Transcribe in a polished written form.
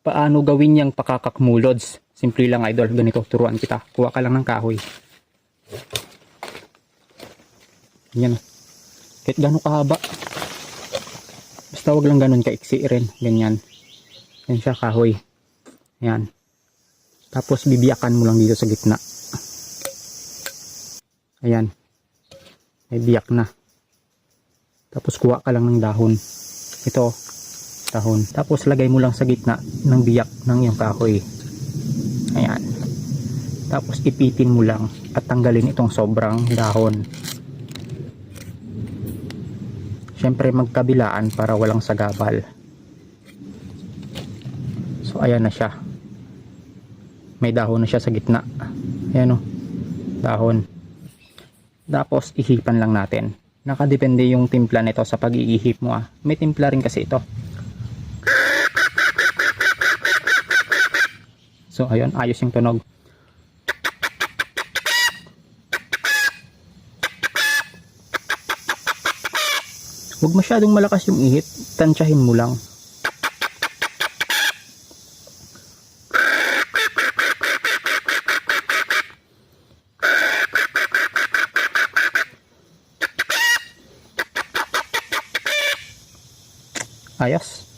paano gawin yung pakakakmulods. Simple lang idol, ganito turuan kita. Kuha ka lang ng kahoy. Yan. Kahit gano'ng kahaba. Basta wag lang ganun kaiksi rin. Ganyan. Yan siya kahoy. Yan. Tapos bibiyakan mo lang dito sa gitna. Ayan. May biyak na. Tapos kuha ka lang ng dahon. Ito. Dahon. Tapos lagay mo lang sa gitna ng biyak ng iyong kahoy. Ayan. Tapos ipitin mo lang at tanggalin itong sobrang dahon. Siyempre magkabilaan para walang sagabal. So ayan na siya. May dahon na siya sa gitna. Ayan o. Dahon. Tapos ihipan lang natin. Nakadepende yung timpla nito sa pag-iihip mo. May timpla rin kasi ito. So ayun, ayos yung tunog. Huwag masyadong malakas yung ihip, tansyahin mo lang. Ayos.